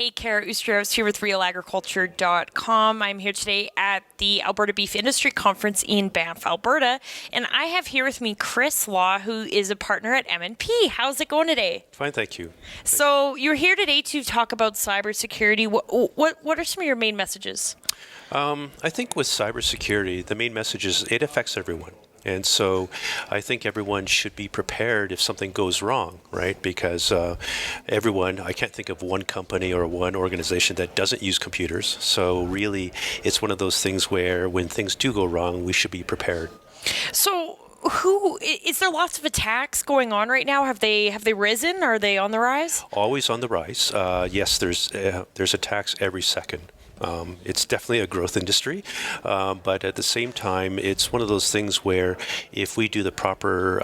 Hey, Kara Oosterhuis here with RealAgriculture.com. I'm here today at the Alberta Beef Industry Conference in Banff, Alberta, and I have here with me Chris Law, who is a partner at M&P. How's it going today? Fine, thank you. So you're here today to talk about cybersecurity. What are some of your main messages? I think with cybersecurity, the main message is it affects everyone. And so I think everyone should be prepared if something goes wrong, right? Because I can't think of one company or one organization that doesn't use computers. So really, it's one of those things where when things do go wrong, we should be prepared. So is there lots of attacks going on right now? Have they risen? Are they on the rise? Always on the rise. Yes, there's attacks every second. It's definitely a growth industry, but at the same time, it's one of those things where if we do the proper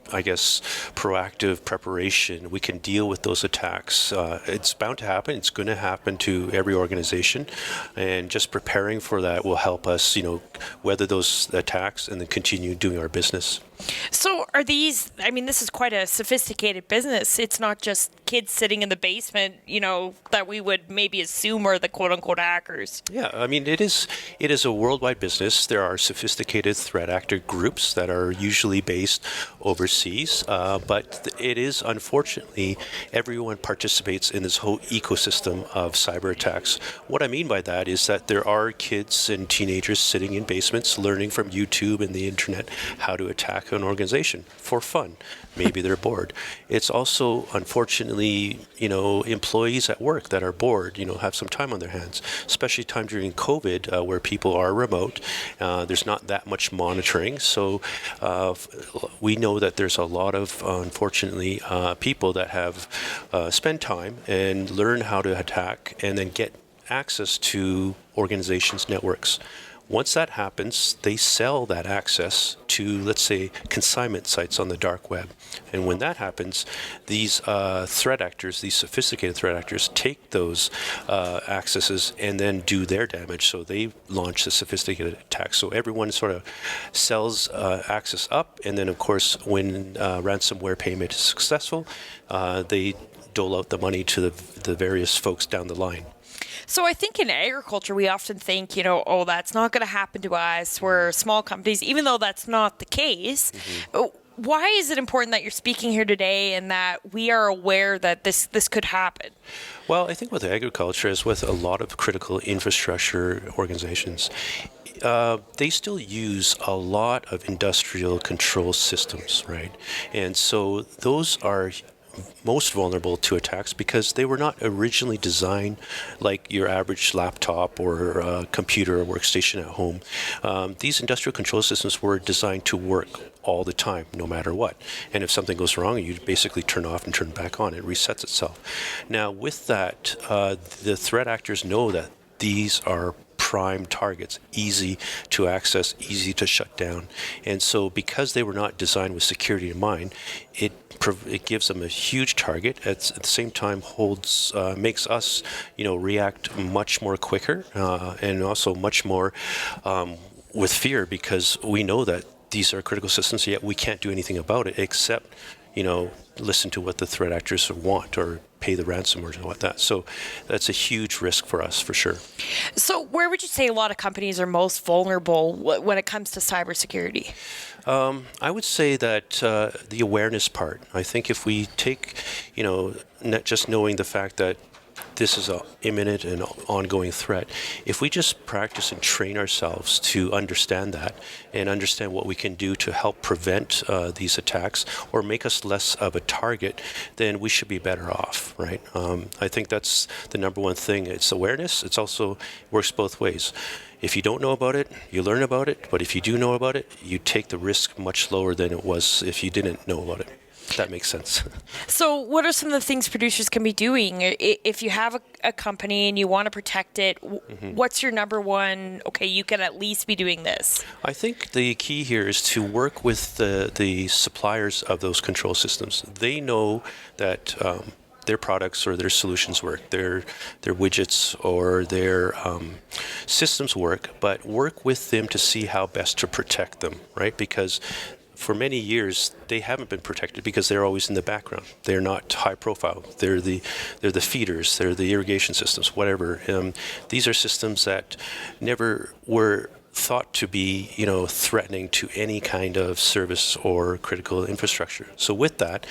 proactive preparation, we can deal with those attacks. It's bound to happen. It's going to happen to every organization, and just preparing for that will help us, weather those attacks and then continue doing our business. So this is quite a sophisticated business. It's not just kids sitting in the basement, that we would maybe assume are the quote-unquote hackers. Yeah, it is a worldwide business. There are sophisticated threat actor groups that are usually based overseas, but it is, unfortunately, everyone participates in this whole ecosystem of cyber attacks. What I mean by that is that there are kids and teenagers sitting in basements learning from YouTube and the internet how to attack an organization for fun. Maybe they're bored. It's also, unfortunately, employees at work that are bored, have some time on their hands, especially time during COVID where people are remote. There's not that much monitoring. So we know that there's a lot of, unfortunately, people that have spent time and learn how to attack and then get access to organizations' networks. Once that happens, they sell that access to, let's say, consignment sites on the dark web. And when that happens, these threat actors, these sophisticated threat actors, take those accesses and then do their damage. So they launch the sophisticated attack. So everyone sort of sells access up. And then, of course, when ransomware payment is successful, they dole out the money to the various folks down the line. So I think in agriculture, we often think, that's not going to happen to us. We're small companies, even though that's not the case. Mm-hmm. Why is it important that you're speaking here today and that we are aware that this could happen? Well, I think with agriculture, as with a lot of critical infrastructure organizations, they still use a lot of industrial control systems, right? And so those are most vulnerable to attacks because they were not originally designed like your average laptop or computer or workstation at home. These industrial control systems were designed to work all the time, no matter what. And if something goes wrong, you basically turn off and turn back on. It resets itself. Now, with that, the threat actors know that these are prime targets, easy to access, easy to shut down. And so because they were not designed with security in mind, it gives them a huge target. At the same time, makes us, react much more quicker and also much more with fear because we know that these are critical systems, yet we can't do anything about it except, listen to what the threat actors want or pay the ransom or what that. So that's a huge risk for us, for sure. So where would you say a lot of companies are most vulnerable when it comes to cybersecurity? I would say that the awareness part. I think if we take, not just knowing the fact that this is an imminent and ongoing threat. If we just practice and train ourselves to understand that and understand what we can do to help prevent these attacks or make us less of a target, then we should be better off, right? I think that's the number one thing. It's awareness. It's also works both ways. If you don't know about it, you learn about it. But if you do know about it, you take the risk much lower than it was if you didn't know about it. If that makes sense. So what are some of the things producers can be doing? If you have a company and you want to protect it, what's your number one, okay, you can at least be doing this? I think the key here is to work with the suppliers of those control systems. They know that their products or their solutions work, their widgets or their systems work, but work with them to see how best to protect them, right? Because for many years, they haven't been protected because they're always in the background. They're not high profile. They're the feeders. They're the irrigation systems. Whatever. These are systems that never were thought to be, threatening to any kind of service or critical infrastructure. So with that,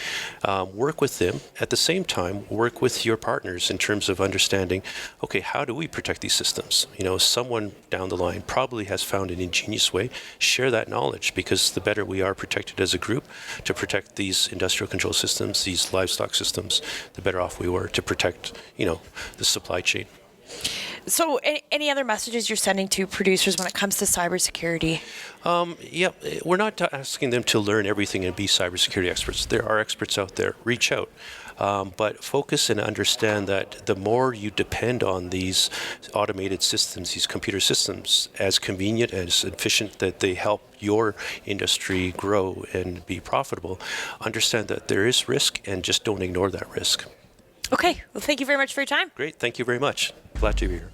work with them. At the same time, work with your partners in terms of understanding, okay, how do we protect these systems? Someone down the line probably has found an ingenious way. Share that knowledge, because the better we are protected as a group to protect these industrial control systems, these livestock systems, the better off we were to protect, the supply chain. So any other messages you're sending to producers when it comes to cybersecurity? We're not asking them to learn everything and be cybersecurity experts. There are experts out there. Reach out. But focus and understand that the more you depend on these automated systems, these computer systems, as convenient, as efficient that they help your industry grow and be profitable, understand that there is risk, and just don't ignore that risk. Okay. Well, thank you very much for your time. Great. Thank you very much. Glad to be here.